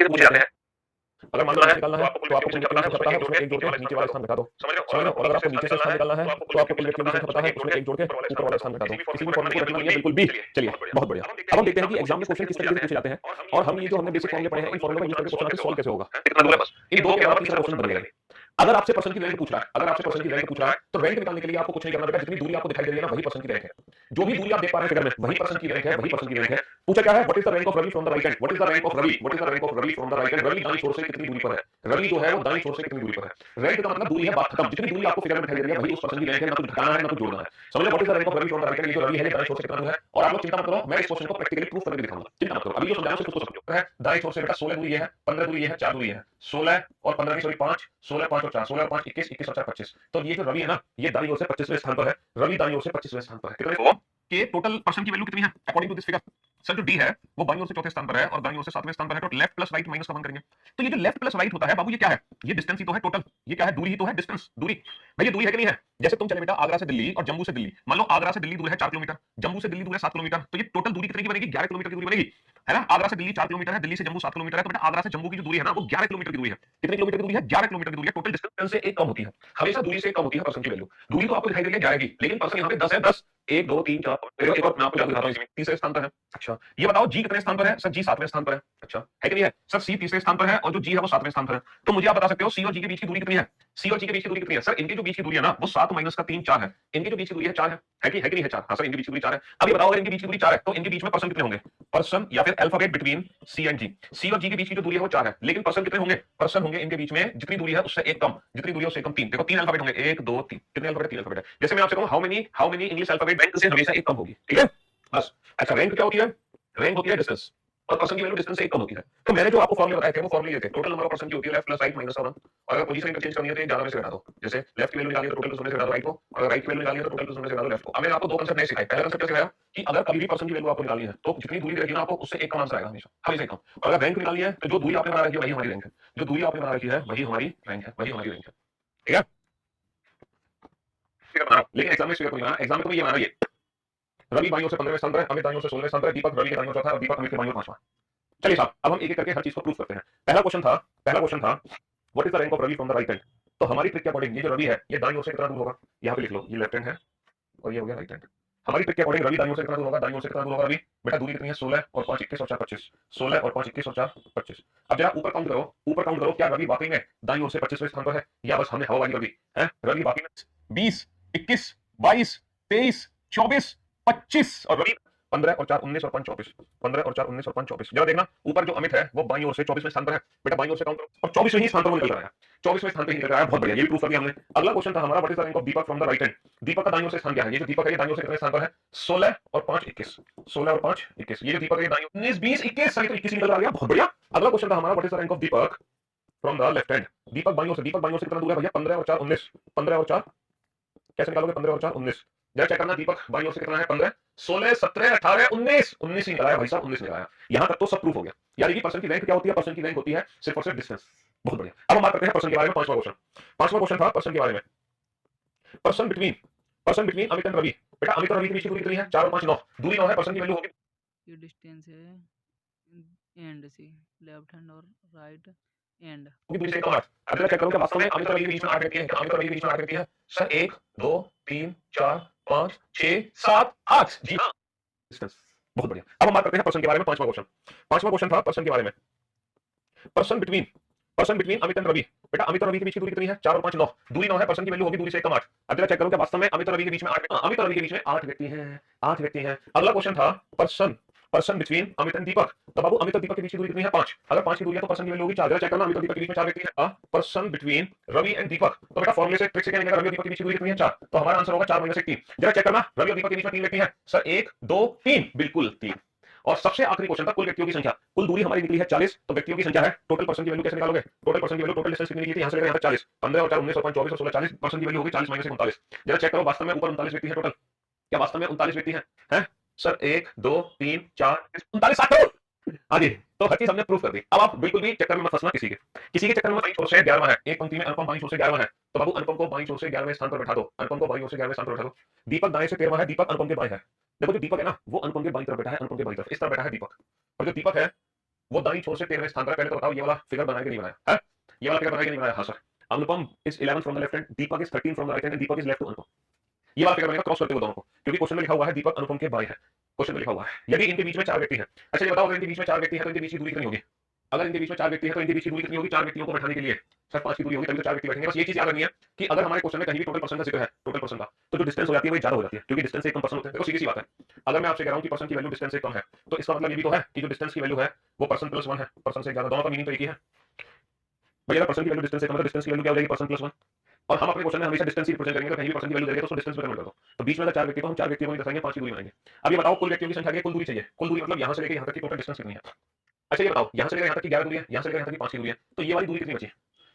ये पूछे जाते हैं। अगर मान लो निकालना है निकालना तो है आपको कुल तो आपको व्यक्तियों कुल की संख्या व्यक्तियों पता की है, संख्या उसमें पता एक है, जोड़ उसमें के एक जोड़ के नीचे वाले स्थान घटा दो। समझ रहे हो। समझ लो। और अगर आपको नीचे से स्थान निकालना है तो आपको तो कुल आपको व्यक्तियों कुल की व्यक्तियों की संख्या संख्या पता पता है, है, उसमें उसमें एक एक जोड़ जोड़ के के ऊपर ऊपर वाले स्थान घटा दो। किसी भी फॉर्मूले को रखना नहीं है बिल्कुल भी। चलिए बहुत बढ़िया। अब हम देखते हैं कि एग्जाम में क्वेश्चन किस तरीके से पूछे जाते हैं और हम ये जो हमने बेसिक फॉर्मूले पढ़े हैं इन फॉर्मूले का यूज करके क्वेश्चन आके सॉल्व कैसे होगा। कितना दूर है बस, इन इन दो दो के के अलावा अलावा तीसरा तीसरा क्वेश्चन क्वेश्चन बनेगा बनेगा नहीं। नहीं। अगर आपसे पर्सन की रैंक पूछ रहा है, अगर आपसे पर्सन की रैंक पूछ रहा है तो रैंक निकालने के लिए आपको कुछ नहीं करना बेटा, जितनी दूरी आपको दिखाई दे रही है ना वही पर्सन की रैंक है। जो भी दूरी आप देख पा रहे हैं फिगर में वही पर्सन की रैंक है, वही पर्सन की रैंक है। पूछा क्या है, what is the rank of Ravi from the right hand, what is the rank of Ravi, what is the rank of Ravi from the right hand. Ravi दाईं छोर से कितनी दूरी पर है, रवि जो है वो दाईं छोर से कितनी दूरी पर है। रैंक का मतलब दूरी है, बात खत्म। जितनी दूरी आपको फिगर में दिखाई दे रही है वही उस पर्सन की रैंक है, ना कुछ घटाना है ना कुछ जोड़ना है। समझ लो what is the rank of Ravi from the right hand, ये जो रवि है ये दाईं छोर से कितना दूर है। और आप लोग चिंता मत करो, मैं इस क्वेश्चन को प्रैक्टिकली प्रूफ करके दिखाऊंगा, चिंता मत करो। अभी जो समझा रहा हूं सिर्फ उसको समझो है। दाईं छोर से बेटा 16 दूरी है, 15 दूरी है, 4 दूरी है, 16 और 15 की सॉरी 5, 16 5 और 4, 16 और 5 21, 21 और 4 25। तो ये जो रवि है ना ये दाईं ओर से 25वें स्थान पर है, रवि दाईं ओर से 25वें स्थान पर है। कितने के टोटल पर्सन की वैल्यू कितनी है according to this figure. Sir जो डी है वो बाईं ओर से चौथे स्थान पर है और दाईं ओर से सातवें स्थान पर है। तो लेफ्ट प्लस राइट माइनस का वन करेंगे। तो ये जो लेफ्ट प्लस राइट होता है बाबू ये क्या है, ये डिस्टेंस ही तो है टोटल। ये क्या है, दूरी ही तो है, डिस्टेंस दूरी। भाई ये दूरी है कि नहीं है। जैसे तुम चले बेटा आगरा से दिल्ली और जम्मू से दिल्ली, मान लो आगरा से दिल्ली दूर है 4 किलोमीटर, जम्मू से दिल्ली दूर है 7 किलोमीटर। तो ये टोटल दूरी कितनी की बनेगी, 11 किलोमीटर की दूरी बनेगी, है ना। आगरा से दिल्ली 4 किलोमीटर है, दिल्ली से जम्मू 7 किलोमीटर है। तो बेटा आगरा से जम्मू की जो दूरी है ना वो 11 किलोमीटर की दूरी है। कितने किलोमीटर की दूरी है, 11 किलोमीटर की दूरी है। टोटल डिस्टेंस से एक कम होती है, हमेशा दूरी से कम होती है पर्सन की वैल्यू। दूरी तो आपको दिखाई दे रही है 11 की, लेकिन पर्सन यहाँ पे 10 है, 10 1 2 3 4 एक और मैं आपको याद दिखाता हूं, इसमें तीसरे स्थान पर है। अच्छा ये बताओ जी कितने स्थान पर है। सर जी 7वें स्थान पर है। अच्छा है कि नहीं है। सर सी तीसरे स्थान पर है और जो जी है वो 7वें स्थान पर है। तो मुझे आप बता सकते हो सी और जी के बीच की दूरी कितनी है। सी और जी के बीच की दूरी कितनी है। सर इनके जो बीच की दूरी है ना वो 7 माइनस का 3 4 है। इनके जो बीच की दूरी है 4 है कि नहीं है 4। हाँ सर इनके बीच की दूरी 4 है। अब ये बताओ अगर इनके बीच की दूरी 4 है तो इनके बीच में पर्सन कितने होंगे। पर्सन या फिर अल्फाबेट बिटवीन सी एंड जी। सी और जी के बीच की जो दूरी है वो 4 है, लेकिन पर्सन कितने होंगे, पर्सन होंगे इनके बीच में जितनी दूरी है उससे एक कम, जितनी दूरी है उससे कम 3। देखो 3 अल्फाबेट होंगे, 1 2 3। कितने अल्फाबेट, 3 अल्फाबेट है। जैसे मैं आपसे कहूं how many English alphabet rank से हमेशा एक कम होगी, ठीक है बस। अच्छा रैंक क्या होती है, रैंक होती है डिस्टेंस और पर्सन की वैल्यू डिस्टेंस से एक कम होती है। तो मैंने जो आपको फॉर्मूले बताए थे वो फॉर्मूले ये थे, टोटल नंबर ऑफ पर्सन की होती है लेफ्ट प्लस राइट माइनस 1। और अगर पोजीशन इंटरचेंज करनी है तो 11 में से घटा दो। जैसे लेफ्ट की वैल्यू निकालनी है तो टोटल प्लस होने से घटा दो राइट को, और राइट की वैल्यू निकालनी है तो टोटल प्लस होने से घटा दो लेफ्ट को। अब मैंने आपको दो कांसेप्ट नहीं सिखाए। पहला कांसेप्ट क्या सिखाया कि अगर कभी भी पर्सन की वैल्यू आपको निकालनी है तो जितनी दूरी रहेगी ना आपको उससे एक कम आंसर आएगा, हमेशा हमेशा एक कम। और अगर रैंक निकालनी है तो जो दूरी आपने बना रखी है वही हमारी रैंक है, जो दूरी आपने बना रखी है वही हमारी रैंक है, वही हमारी रैंक है, ठीक है। लेकिन एग्जाम में एग्जाम में तो ये माना ये रवि बाईं ओर से 15वें स्थान पर है, अमित दाईं ओर से 16वें स्थान पर है, दीपक रवि के दाईं ओर चौथा और दीपक अमित के बाईं ओर पांचवा। चलिए साहब अब हम एक एक करके हर चीज को प्रूव करते हैं। पहला क्वेश्चन था what is the rank of Ravi from the right hand. तो हमारी ट्रिक के अकॉर्डिंग ये जो रवि है ये दाईं ओर से कितना दूर होगा, यहाँ पे लिख लो, ये लेफ्ट हैंड है और ये हो गया राइट हैंड। हमारी ट्रिक के अकॉर्डिंग रवि दाईं ओर से कितना दूर होगा, दाईं ओर से कितना दूर होगा रवि। बेटा दूरी कितनी है, 16 और 5 21 और 4 25, 16 और 5 21 और 4 25। अब जरा ऊपर काउंट करो, ऊपर काउंट करो, क्या रवि वाकई में दाईं ओर से 25वें स्थान पर है या बस हमने हवा वाली रवि है। रवि वाकई में 20 21 22 23 24 25 और रवि 15 और 4 19 और 5 24, 15 और 4 19 और 5 24। जरा देखना ऊपर जो अमित है वो बाईं ओर से 24वें स्थान पर है। बेटा बाईं ओर से काउंट करो और 24वें ही स्थान पर वो निकल आया, 24वें स्थान पे ही निकल आया। बहुत बढ़िया, ये भी प्रूफ कर दिया हमने। अगला क्वेश्चन था हमारा what is the rank of Deepak from the right hand. Deepak का दाईं ओर से स्थान क्या है, ये जो दीपक है ये दाईं ओर से कितने स्थान पर है, 16 और 5 21, 16 और 5 21। ये जो दीपक है दाईं ओर 19 20 21, सही तो 21 निकल आ गया, बहुत बढ़िया। अगला क्वेश्चन था हमारा what is the rank of Deepak from the left hand. Deepak बाईं ओर से कितना दूर है भैया, 15 और 4 19, 15 और 4 कैसे निकालोगे, 15 और 4 19। जरा चेक करना दीपक बाईं ओर से कितना है, 15 16 17 18 19, 19 ही निकला भाई साहब, 19 निकला। यहां तक तो सब प्रूफ हो गया। यानी कि पर्सन की रैंक क्या होती है, पर्सन की रैंक होती है सिर्फ और सिर्फ डिस्टेंस। बहुत बढ़िया। अब हम बात करते हैं पर्सन के बारे में। पांचवा क्वेश्चन था पर्सन के बारे में, person between Amit and Ravi. बेटा अमित और रवि के बीच की दूरी कितनी है, 4 और 5 9, दूरी 9 है, पर्सन की वैल्यू होगी, ये डिस्टेंस है एंड से लेफ्ट हैंड और राइट एंड दूरी से कम 8। अब जरा चेक करो कि वास्तव में अमित और रवि के बीच में 8 व्यक्ति हैं, अमित और रवि के बीच में 8 व्यक्ति हैं। सर 1 2 3 4 5 6 7 8, जी हां डिस्टेंस। बहुत बढ़िया। अब हम बात करते हैं पर्सन के बारे में। पांचवा क्वेश्चन था पर्सन के बारे में, person between Amit and Ravi. बेटा अमित और रवि के बीच की दूरी कितनी है, 4 और 5 9, दूरी 9 है, पर्सन की वैल्यू होगी दूरी से कम 8। अब जरा चेक करो कि वास्तव में अमित और रवि के बीच में 8, अमित और रवि के बीच में 8 व्यक्ति हैं, 8 व्यक्ति हैं। अगला क्वेश्चन था पर्सन बिटवीन अमित एंड दीपक। तो बाबू अमित और दीपक के बीच की दूरी कितनी है, 5। अगर 5 की दूरी है तो पर्सन की वैल्यू होगी 4। जरा चेक करना अमित और दीपक के बीच में 4 व्यक्ति हैं। पर्सन बिटवीन रवि एंड दीपक। तो बेटा फॉर्मूले से ट्रिक से क्या निकलेगा, रवि और दीपक के बीच की दूरी कितनी है, 4। तो हमारा आंसर होगा 4 माइनस 1 3। जरा चेक करना रवि और दीपक के बीच में 3 व्यक्ति हैं। सर 1 2 3, बिल्कुल 3। और सबसे आखिरी क्वेश्चन था कुल व्यक्तियों की संख्या। कुल दूरी हमारी निकली है 40, तो व्यक्तियों की संख्या है। टोटल पर्सन की वैल्यू कैसे निकालोगे, टोटल पर्सन की वैल्यू, टोटल डिस्टेंस कितनी निकली थी, यहां से लेकर यहां तक 40, 15 और 4 19 और 5 24 और 16 40, पर्सन की वैल्यू होगी 40 माइनस 39। जरा चेक करो वास्तव में ऊपर 39 व्यक्ति हैं टोटल, क्या वास्तव में 39 व्यक्ति हैं सर 1 2 3 4 39 7 करोड़। हाँ जी, तो हर चीज हमने प्रूफ कर दी। अब आप बिल्कुल भी चक्कर में मत फंसना किसी के चक्कर में। बाईं छोर से 11वां है, एक पंक्ति में अनुपम बाईं छोर से 11वां है, तो बाबू अनुपम को बाईं छोर से 11वें स्थान पर बैठा दो, अनुपम को बाईं ओर से 11वें स्थान पर बैठा दो। दीपक दाएं से 13वां है, दीपक अनुपम के बाएं है। देखो जो दीपक है ना वो अनुपम के बाईं तरफ बैठा है, अनुपम के बाईं तरफ इस तरफ बैठा है दीपक। और जो दीपक है वो दाईं छोर से 13वें स्थान पर है। पहले तो बताओ ये वाला फिगर बनाया कि नहीं बनाया है? ये वाला फिगर बनाया कि नहीं बनाया? हाँ sir. Anupam is 11 from the left hand, Deepak is 13 from the right hand and Deepak is left to Anupam. ये वाला फिगर बनेगा क्रॉस करके वो दोनों को, क्योंकि क्वेश्चन में लिखा हुआ है दीपक अनुपम के बाएं है। क्वेश्चन में लिखा हुआ है यदि इनके बीच में 4 व्यक्ति हैं। अच्छा ये बताओ अगर इनके बीच में 4 व्यक्ति हैं तो इनके बीच की दूरी कितनी होगी? अगर इनके बीच में 4 व्यक्ति हैं तो इनके बीच की दूरी कितनी होगी? 4 व्यक्तियों को बैठाने के लिए सर 5 की दूरी होगी, तभी तो 4 व्यक्ति बैठेंगे। बस ये चीज याद रखनी है कि अगर हमारे क्वेश्चन में कहीं भी टोटल पर्सन का जिक्र है, टोटल पर्सन का, तो जो डिस्टेंस हो जाती है वो ज्यादा हो जाती है, क्योंकि डिस्टेंस से कम पर्सन होते हैं। देखो सीधी सी बात है, अगर मैं आपसे कह रहा हूं कि पर्सन की वैल्यू डिस्टेंस से कम है, तो इसका मतलब ये भी तो है कि जो डिस्टेंस की वैल्यू है वो पर्सन प्लस 1 है, पर्सन से ज्यादा। दोनों का मीनिंग तो एक ही है भैया। पर्सन की वैल्यू डिस्टेंस से कम है तो डिस्टेंस की वैल्यू क्या हो जाएगी? Person plus 1। और हम अपने क्वेश्चन में हमेशा डिस्टेंस ही रिप्रेजेंट करेंगे, तो कहीं भी पर्सन की वैल्यू देंगे तो उसको डिस्टेंस में कन्वर्ट कर दो। तो बीच में अगर 4 व्यक्ति को हम 4 व्यक्तियों को दर्शाएंगे, 5 की दूरी बनाएंगे। अब ये बताओ कुल व्यक्तियों की संख्या की कुल दूरी चाहिए। कुल दूरी मतलब यहां से लेकर यहां तक की टोटल डिस्टेंस कितनी है? अच्छा ये बताओ यहां से लेकर यहां तक की 11 दूरी है, यहां से लेकर यहां तक की 5 की दूरी है, तो ये वाली दूरी कितनी बची?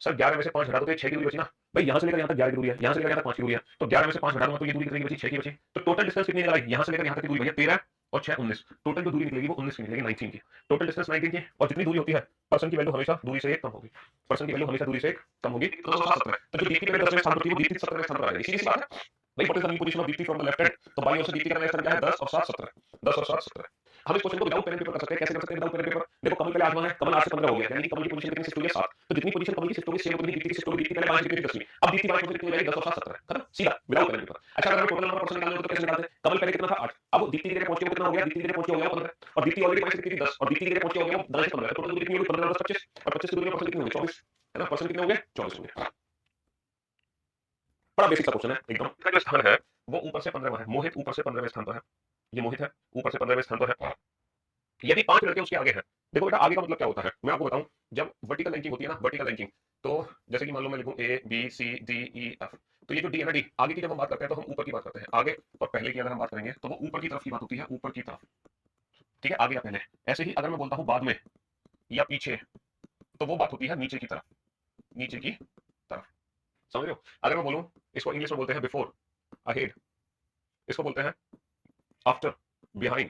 सर 11 में से 5 घटा दो तो 6 की दूरी बची ना भाई। यहां से लेकर यहां तक 11 की दूरी है, यहां से लेकर यहां तक 5 की दूरी है, तो 11 में से 5 घटा दूंगा तो ये दूरी कितनी बची? 6 की बची। तो टोटल डिस्टेंस कितनी निकल आई? यहां से लेकर यहां तक की दूरी भैया 13 और 6 19। टोटल जो दूरी निकलेगी वो 19 की निकलेगी, 19 की। टोटल डिस्टेंस 19 की। और जितनी दूरी होती है पर्सन की वैल्यू हमेशा दूरी से 1 कम होगी। पर्सन की वैल्यू हमेशा दूरी से 1 कम होगी। तो 17 तो जो दीप्ति के 10वें स्थान पर थी वो दीप्ति 17वें स्थान पर आ गई। सीधी सी बात है भाई। What is the mean position of Deepti from the left hand? तो बाईं ओर से दीप्ति का नेक्स्ट क्या है? 10 और 7 17। 10 और 7 17। हम इस क्वेश्चन को विदाउट पेन एंड पेपर कर सकते हैं। कैसे कर सकते हैं विदाउट पेन एंड पेपर? देखो कमल पहले 8वां है, कमल 8 से 15 हो गया, यानी कि कमल की पोजीशन कितनी शिफ्ट हो गई? 7। तो जितनी पोजीशन कमल की शिफ्ट हो गई सेम उतनी दीप्ति की शिफ्ट हो गई। दीप्ति पहले 5 कितनी 10वीं, अब दीप्ति 5 कितनी हो जाएगी? 10 और 7 17। खत्म, सीधा विदाउट पेन एंड पेपर। अच्छा अगर हमें टोटल नंबर पर्सन निकालना हो तो कैसे निकालते हैं? कमल पहले कितना था? 8। अब दीप्ति की जगह पहुंच के कितना हो गया? दीप्ति की जगह पहुंच के हो गया 15, और दीप्ति ऑलरेडी 5 से कितनी थी? 10, और दीप्ति की जगह पहुंच के हो गया 10 से 15। टोटल दूरी कितनी होगी? 15 और 25, और 25 की दूरी में पर्सन कितनी होगी? 24 है ना। पर्सन कितने हो गए? 24 हो गए। बड़ा बेसिक सा क्वेश्चन है एकदम। इसका जो स्थान है वो ऊपर से 15वां है। मोहित ऊपर से 15वें स्थान पर है। ये मोहित है, ऊपर से 15वें स्थान पर है। यदि 5 लड़के उसके आगे हैं, देखो बेटा आगे का मतलब क्या होता है मैं आपको बताऊं। जब वर्टिकल रैंकिंग होती है ना, वर्टिकल रैंकिंग, तो जैसे कि मान लो मैं लिखूं A B C D E F, तो ये जो डी है ना, डी आगे की जब हम बात करते हैं तो हम ऊपर की बात करते हैं। आगे और पहले की अगर हम बात करेंगे तो वो ऊपर की तरफ की बात होती है, ऊपर की तरफ। ठीक है, आगे या पहले। ऐसे ही अगर मैं बोलता हूं बाद में या पीछे, तो वो बात होती है नीचे की तरफ, नीचे की तरफ। समझ रहे हो? अगर मैं बोलूं, इसको इंग्लिश में बोलते हैं बिफोर, अहेड, इसको बोलते हैं आफ्टर, बिहाइंड।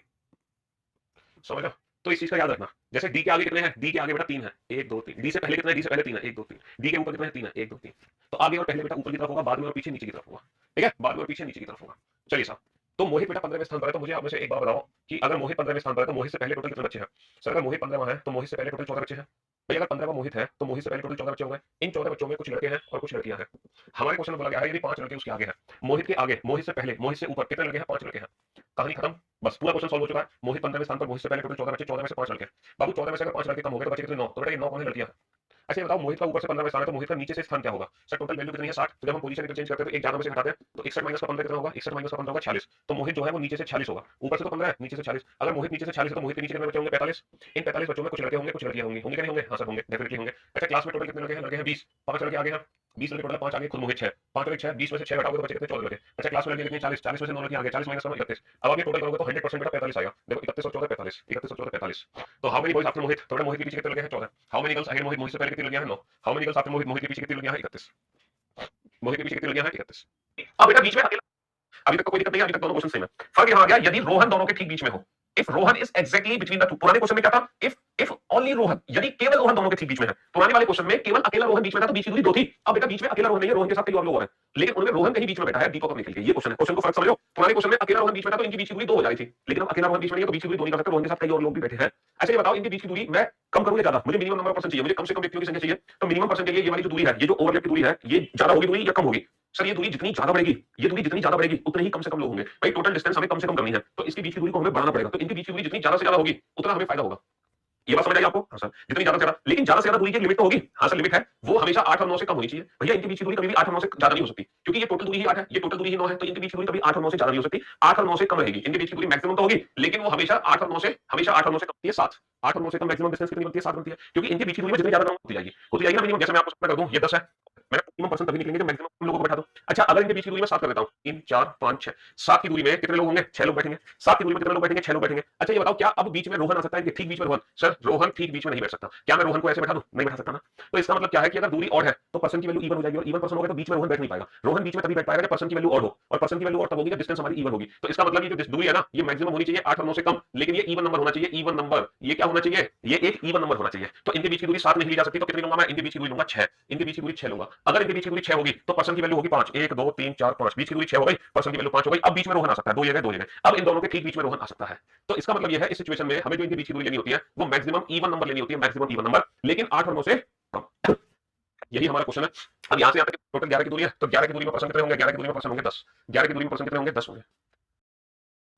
समझ लो। तो इस चीज का याद रखना। जैसे डी के आगे कितने हैं? डी के आगे बेटा 3 है, 1 2 3। डी से पहले कितने हैं? डी से पहले 3 है, 1 2 3। डी के ऊपर कितने हैं? 3 है, 1 2 3। तो आगे और पहले बेटा ऊपर की तरफ होगा, बाद में और पीछे नीचे की तरफ होगा। ठीक है, बाद में और पीछे नीचे की तरफ होगा। चलिए साहब, तो मोहित बेटा 15वें स्थान पर है, तो मुझे आप में से एक बात बताओ कि अगर मोहित 15वें स्थान पर है तो मोहित से पहले टोटल कितने बच्चे हैं? सर अगर मोहित 15वां है तो मोहित से पहले टोटल 14 बच्चे हैं। भाई अगर 15वां मोहित है तो मोहित से पहले टोटल 14 बच्चे होंगे। इन 14 बच्चों में कुछ लड़के हैं और कुछ लड़कियां हैं। हमारे क्वेश्चन में बोला गया है यदि 5 लड़के उसके आगे हैं, मोहित के आगे, मोहित से पहले, मोहित से ऊपर कितने लड़के हैं? 5 लड़के हैं। कहानी खत्म, बस पूरा क्वेश्चन सॉल्व हो चुका है। मोहित 15वें स्थान पर, मोहित से पहले टोटल 14 बच्चे, 14 में से 5 लड़के। बाबू 14 में से अगर 5 लड़के कम हो गए तो बचे कितने? 9। तो बेटा ये 9 कौन है? लड़कियां। अच्छा ये बताओ मोहित का ऊपर से 15वें स्थान है तो मोहित का नीचे से स्थान क्या होगा? सर टोटल वैल्यू कितनी है? 60। तो जब हम पोजीशन चेंज करते हैं तो एक ज्यादा में से घटाते हैं, तो 61 माइनस का 15 कितना होगा? 61 माइनस का 15 होगा 46। तो मोहित जो है वो नीचे से 46 होगा। ऊपर से तो 15 है, नीचे से 46। अगर मोहित नीचे से 46 है तो मोहित के नीचे कितने बच्चे होंगे? 45। इन 45 बच्चों में कुछ लड़के होंगे, कुछ लड़कियां होंगी। होंगे कि नहीं होंगे? हाँ सर होंगे, डेफिनेटली होंगे। अच्छा क्लास में टोटल कितने लड़के हैं? लड़के हैं 20। 5 लड़के आगे हैं, 20 लड़के टोटल, 5 आगे, खुद मोहित 6। 5 लड़के 6, 20 में से 6 घटाओगे तो बचे कितने? 14 लड़के। अच्छा क्लास में लड़के कितने? 40। 40 में से 9 लड़के आगे, 40 माइनस 31। अब आप ये टोटल करोगे तो 100% बेटा 45 आएगा। देखो 31 और 14 45, 31 और 14 45। तो हाउ मेनी बॉयज आफ्टर मोहित? तो बेटा मोहित के पीछे कितने लड़के हैं? 14। हाउ मेनी गर्ल्स अहेड मोहित? मोहित से पहले कितनी लड़कियां हैं? 9। हाउ मेनी गर्ल्स आफ्टर मोहित? मोहित के पीछे कितनी लड़कियां हैं? 31। मोहित के पीछे कितनी लड़कियां हैं? 31। अब बेटा बीच में अकेला, अभी तक तो कोई दिक्कत नहीं है, अभी तक दोनों क्वेश्चन सेम है। फर्क यहां आ गया यदि रोहन दोनों के ठीक बीच में हो। If Rohan is exactly between the two. पुराने क्वेश्चन में क्या था? इफ ओनली रोहन, यदि केवल रोहन दोनों के ठीक बीच में है। पुराने वाले क्वेश्चन में केवल अकेला रोहन बीच में था तो बीच की दूरी 2 थी। अब बेटा बीच में अकेला रोहन नहीं है, रोहन के साथ कई और लोग और हैं, लेकिन उनमें रोहन कहीं बीच में बैठा है, दीपक निकल के। ये क्वेश्चन है, क्वेश्चन को फर्क समझो। पुराने क्वेश्चन में अकेला रोहन बीच में था तो इनकी बीच की दूरी 2 हो जाती थी, लेकिन अब अकेला रोहन बीच में नहीं है तो बीच की दूरी 2 नहीं कर सकते, रोहन के साथ कई और लोग भी बैठे हैं। अच्छा ये बताओ इनके बीच की दूरी मैं कम करूं या ज्यादा? मुझे मिनिमम नंबर ऑफ पर्सन चाहिए, मुझे कम से कम व्यक्तियों की संख्या चाहिए। तो मिनिमम पर्सन के लिए ये वाली जो दूरी है, ये जो ओवरलैप की दूरी है, ये ज्यादा होगी दूरी या कम होगी? सर ये दूरी जितनी ज्यादा बढ़ेगी, ये दूरी जितनी ज्यादा बढ़ेगी उतने ही कम से कम लोग होंगे। भाई टोटल डिस्टेंस हमें कम से कम करनी है, तो इसकी बीच की दूरी को हमें बढ़ाना पड़ेगा। तो इनकी बीच की दूरी जितनी ज्यादा से ज्यादा होगी उतना हमें फायदा होगा। ये बात समझ आई आपको? हाँ सर, जितनी ज्यादा से ज्यादा, लेकिन ज्यादा से ज्यादा दूरी की लिमिट तो होगी। हाँ सर लिमिट है, वो हमेशा 8 और 9 से कम होनी चाहिए। भैया इनके बीच की दूरी कभी भी 8 और 9 से ज्यादा नहीं हो सकती, क्योंकि ये टोटल दूरी ही 8 है, ये टोटल दूरी ही 9 है, तो इनके बीच की दूरी कभी 8 और 9 से ज्यादा नहीं हो सकती। 8 और 9 से कम रहेगी। इनके बीच की दूरी मैक्सिमम तो होगी, लेकिन वो हमेशा 8 और 9 से, हमेशा 8 और 9 से कम होती है 7। 8 और 9 से कम मैक्सिमम डिस्टेंस कितनी बनती है? 7 बनती है, क्योंकि इनके बीच की दूरी में जितनी ज्यादा होती जाएगी ना मिनिमम। जैसे मैं आपको कर दूं ये 10 है, मैं मिनिमम पर्सन तभी निकलेंगे जब मैक्सिमम लोगों को बैठा दूं। अच्छा अगर इनके बीच की दूरी में 7 कर देता हूं, 3 4 5 6, 7 की दूरी में कितने लोग होंगे? 6 लोग बैठेंगे। 7 की दूरी में कितने लोग बैठेंगे? 6 लोग बैठेंगे। अच्छा ये बताओ क्या अब बीच में रोहन आ सकता है? इनके ठीक बीच में रोहन? सर रोहन ठीक बीच में नहीं बैठ सकता। क्या मैं रोहन को ऐसे बैठा दूं? नहीं बैठा सकता ना। तो इसका मतलब क्या है कि अगर दूरी ऑड है तो पर्सन की वैल्यू इवन हो जाएगी, और इवन पर्सन होगा तो बीच में रोहन बैठ नहीं पाएगा। रोहन बीच में तभी बैठ पाएगा जब पर्सन की वैल्यू ऑड हो, और पर्सन की वैल्यू ऑड तब होगी जब डिस्टेंस हमारी इवन होगी। तो इसका मतलब ये जो दूरी है ना, ये मैक्सिमम होनी चाहिए 8 और 9 से कम, लेकिन ये इवन नंबर होना चाहिए। इवन नंबर ये क्या होना चाहिए? ये एक इवन नंबर होना चाहिए। तो इनके बीच की दूरी 7 नहीं ली जा सकती, तो कितनी लूंगा मैं? इनके बीच की दूरी लूंगा 6। इनके बीच की दूरी 6 लूंगा। अगर इनके बीच की दूरी 6 होगी तो पर्सन की वैल्यू होगी 5, 1 2 3 4 5, बीच की दूरी 6 हो गई, पर्सन की वैल्यू 5 हो गई। अब बीच में रोहन आ सकता है, दो जगह दो जगह, अब इन दोनों के ठीक बीच में रोहन आ सकता है। तो इसका मतलब यह है इस सिचुएशन में हमें जो इनके बीच की दूरी लेनी होती है वो मैक्सिमम इवन नंबर लेनी होती है, मैक्सिमम इवन नंबर, लेकिन 8 वर्गों से कम। यही हमारा क्वेश्चन है। अब यहां से यहां तक टोटल 11 की दूरी है, तो 11 की दूरी में पर्सन कितने होंगे, 11 की दूरी में पर्सन होंगे 10, 11 की दूरी में पर्सन कितने होंगे 10 होंगे।